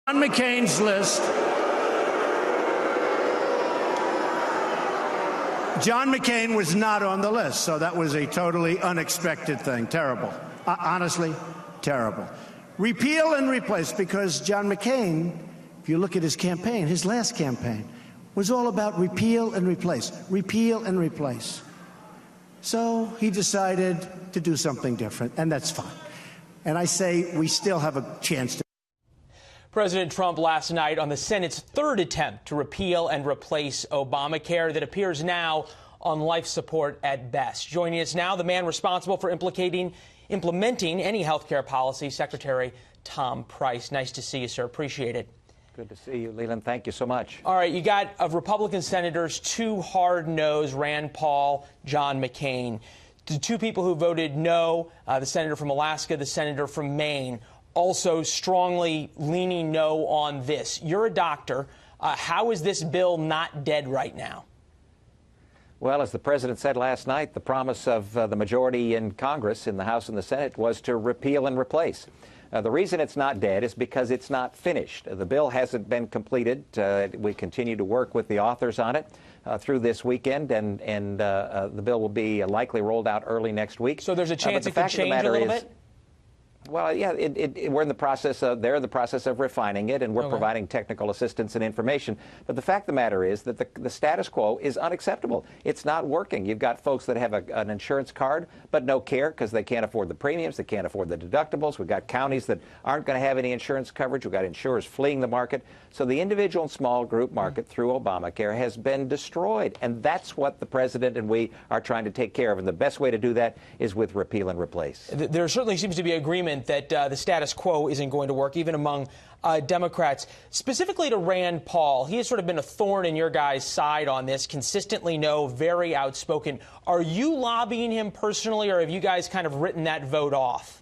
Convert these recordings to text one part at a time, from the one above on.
On McCain's list, John McCain was not on the list, so that was a totally unexpected thing. Terrible. Honestly, terrible. Repeal and replace, because John McCain, if you look at his campaign, his last campaign, was all about repeal and replace, repeal and replace. So he decided to do something different, and that's fine. And I say we still have a chance to. President Trump last night on the Senate's third attempt to repeal and replace Obamacare that appears now on life support at best. Joining us now, the man responsible for implementing any health care policy, Secretary Tom Price. Nice to see you, sir. Appreciate it. Good to see you, Leland. Thank you so much. All right, you got of Republican senators, two hard-nosed, Rand Paul, John McCain. The two people who voted no, the senator from Alaska, the senator from Maine, also strongly leaning no on this. You're a doctor. How is this bill not dead right now? Well, as the president said last night, the promise of the majority in Congress, in the House and the Senate, was to repeal and replace. The reason it's not dead is because it's not finished. The bill hasn't been completed. We continue to work with the authors on it through this weekend, and the bill will be likely rolled out early next week. So there's a chance it could change a little bit? Well, yeah, we're in the process of, they're in the process of refining it, and we're providing technical assistance and information. But the fact of the matter is that the status quo is unacceptable. It's not working. You've got folks that have an insurance card, but no care because they can't afford the premiums, they can't afford the deductibles. We've got counties that aren't going to have any insurance coverage. We've got insurers fleeing the market. So the individual and small group market through Obamacare has been destroyed. And that's what the president and we are trying to take care of. And the best way to do that is with repeal and replace. There certainly seems to be agreement that the status quo isn't going to work, even among Democrats. Specifically to Rand Paul, he has sort of been a thorn in your guys' side on this, consistently no, very outspoken. Are you lobbying him personally, or have you guys kind of written that vote off?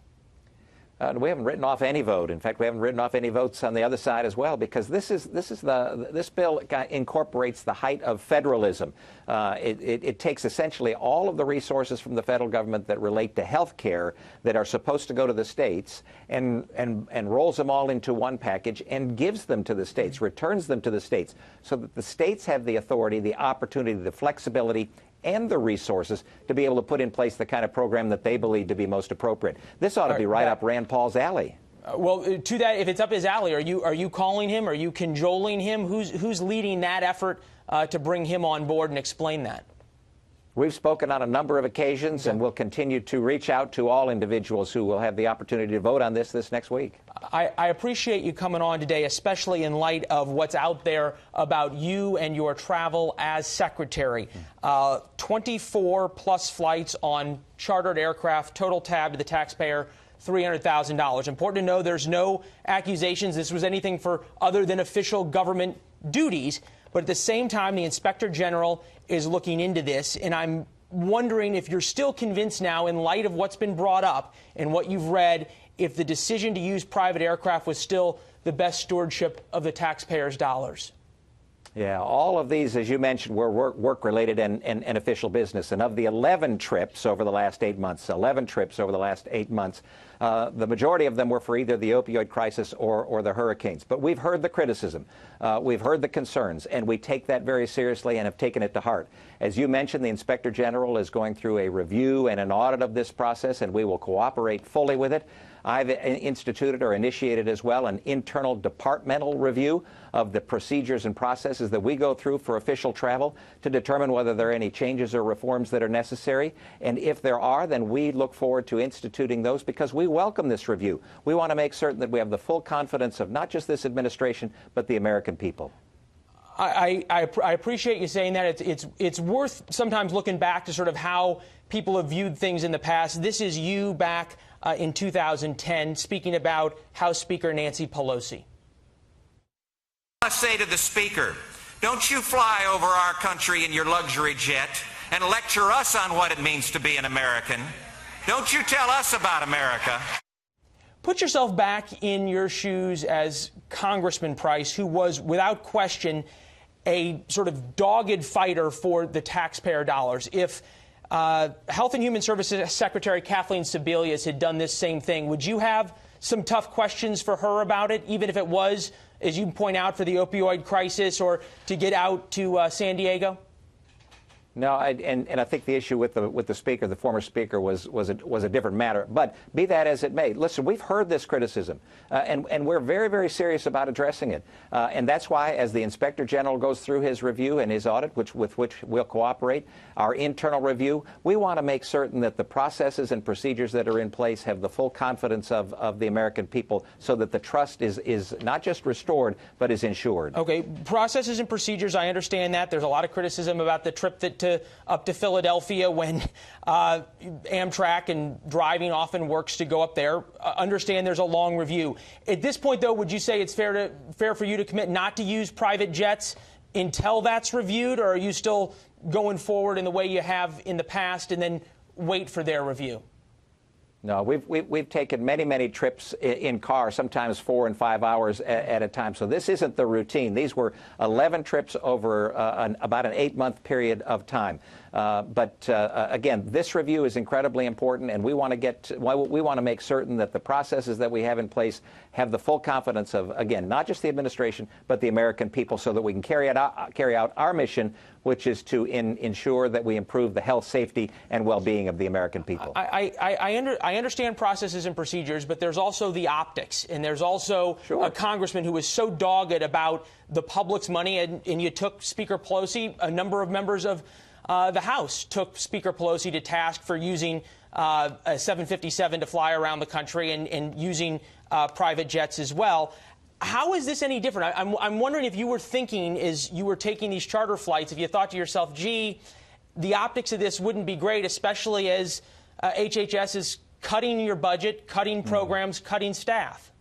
We haven't written off any vote. In fact, we haven't written off any votes on the other side as well, because this bill incorporates the height of federalism. It takes essentially all of the resources from the federal government that relate to health care that are supposed to go to the states and rolls them all into one package and gives them to the states, returns them to the states, so that the states have the authority, the opportunity, the flexibility, and the resources to be able to put in place the kind of program that they believe to be most appropriate. This ought to be right up Rand Paul's alley. Well, to that, if it's up his alley, are you calling him? Are you cajoling him? Who's leading that effort to bring him on board and explain that? We've spoken on a number of occasions, and we'll continue to reach out to all individuals who will have the opportunity to vote on this next week. I appreciate you coming on today, especially in light of what's out there about you and your travel as secretary. 24-plus flights on chartered aircraft, total tab to the taxpayer, $300,000. Important to know there's no accusations this was anything for other than official government duties. But at the same time, the Inspector General is looking into this, and I'm wondering if you're still convinced now, in light of what's been brought up and what you've read, if the decision to use private aircraft was still the best stewardship of the taxpayers' dollars. Yeah, all of these, as you mentioned, were work-related and official business. And of the 11 trips over the last 8 months, the majority of them were for either the opioid crisis or the hurricanes. But we've heard the criticism. We've heard the concerns, and we take that very seriously and have taken it to heart. As you mentioned, the Inspector General is going through a review and an audit of this process, and we will cooperate fully with it. I've instituted or initiated as well an internal departmental review of the procedures and processes that we go through for official travel to determine whether there are any changes or reforms that are necessary. And if there are, then we look forward to instituting those, because we welcome this review. We want to make certain that we have the full confidence of not just this administration, but the American people. I appreciate you saying that. It's worth sometimes looking back to sort of how people have viewed things in the past. This is you back in 2010 speaking about House Speaker Nancy Pelosi. I say to the Speaker, don't you fly over our country in your luxury jet and lecture us on what it means to be an American. Don't you tell us about America. Put yourself back in your shoes as Congressman Price, who was, without question, a sort of dogged fighter for the taxpayer dollars. If Health and Human Services Secretary Kathleen Sebelius had done this same thing, would you have some tough questions for her about it, even if it was as you point out, for the opioid crisis or to get out to San Diego? No, and I think the issue with the speaker, the former speaker, was a different matter. But be that as it may, listen, we've heard this criticism, and we're very, very serious about addressing it. And that's why, as the Inspector General goes through his review and his audit, with which we'll cooperate, our internal review, we want to make certain that the processes and procedures that are in place have the full confidence of the American people, so that the trust is not just restored, but is ensured. Okay, processes and procedures, I understand that. There's a lot of criticism about the trip up to Philadelphia when Amtrak and driving often works to go up there. Understand there's a long review. At this point, though, would you say it's fair for you to commit not to use private jets until that's reviewed, or are you still going forward in the way you have in the past and then wait for their review? No, we've taken many trips in car, sometimes 4 and 5 hours at a time. So this isn't the routine. These were 11 trips over about an 8-month period of time. But again, this review is incredibly important, and we want to make certain that the processes that we have in place have the full confidence of, again, not just the administration, but the American people, so that we can carry out our mission, which is to ensure that we improve the health, safety, and well-being of the American people. I understand processes and procedures, but there's also the optics, and there's also a congressman who is so dogged about the public's money, and you took Speaker Pelosi, a number of members of the House took Speaker Pelosi to task for using a 757 to fly around the country and using private jets as well. How is this any different? I'm wondering if you were thinking, as you were taking these charter flights, if you thought to yourself, gee, the optics of this wouldn't be great, especially as HHS is cutting your budget, cutting programs, cutting staff.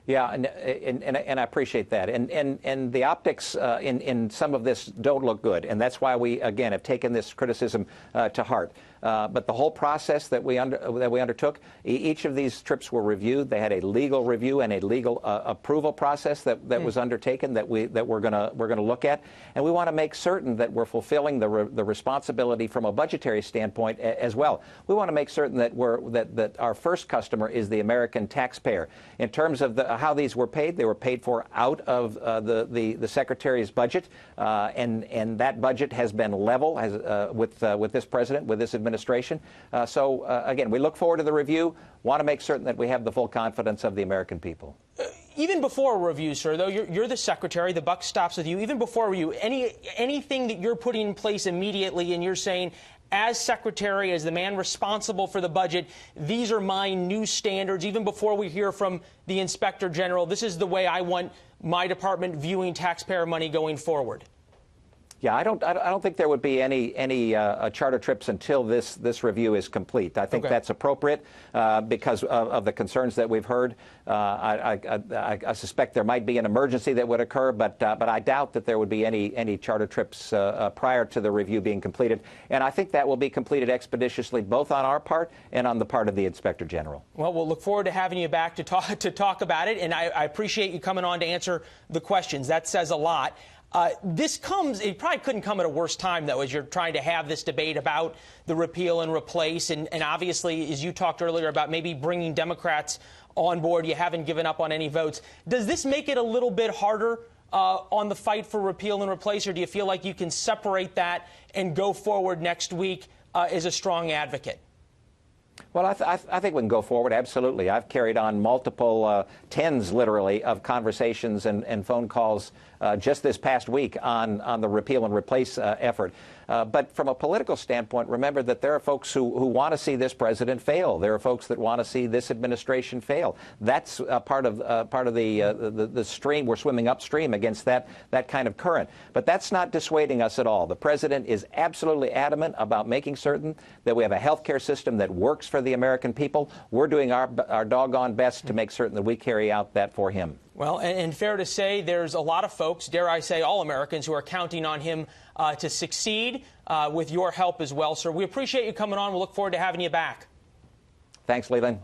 Yeah, and I appreciate that. And the optics in some of this don't look good, and that's why we, again, have taken this criticism to heart. But the whole process that we undertook, each of these trips were reviewed. They had a legal review and a legal approval process that was undertaken that we're gonna look at, and we want to make certain that we're fulfilling the responsibility from a budgetary standpoint as well. We want to make certain that that our first customer is the American taxpayer. In terms of how these were paid, they were paid for out of the Secretary's budget, and that budget has been level with this president, with this administration. So again, we look forward to the review, want to make certain that we have the full confidence of the American people. Even before a review, sir, though, you're the secretary, the buck stops with you. Even before a review, anything that you're putting in place immediately, and you're saying, as secretary, as the man responsible for the budget, these are my new standards, even before we hear from the Inspector General, this is the way I want my department viewing taxpayer money going forward? Yeah, I don't think there would be any charter trips until this review is complete. I think that's appropriate because of the concerns that we've heard. I suspect there might be an emergency that would occur, but I doubt that there would be any charter trips prior to the review being completed. And I think that will be completed expeditiously, both on our part and on the part of the Inspector General. Well, we'll look forward to having you back to talk about it, and I appreciate you coming on to answer the questions. That says a lot. It probably couldn't come at a worse time, though, as you're trying to have this debate about the repeal and replace. And obviously, as you talked earlier about maybe bringing Democrats on board, you haven't given up on any votes. Does this make it a little bit harder on the fight for repeal and replace, or do you feel like you can separate that and go forward next week as a strong advocate? Well, I think we can go forward, absolutely. I've carried on multiple tens, literally, of conversations and phone calls just this past week on the repeal and replace effort. But from a political standpoint, remember that there are folks who want to see this president fail. There are folks that want to see this administration fail. That's part of the stream. We're swimming upstream against that kind of current. But that's not dissuading us at all. The president is absolutely adamant about making certain that we have a health care system that works for the American people. We're doing our doggone best to make certain that we carry out that for him. Well, and fair to say there's a lot of folks, dare I say all Americans, who are counting on him to succeed with your help as well, sir. We appreciate you coming on. We'll look forward to having you back. Thanks, Leland.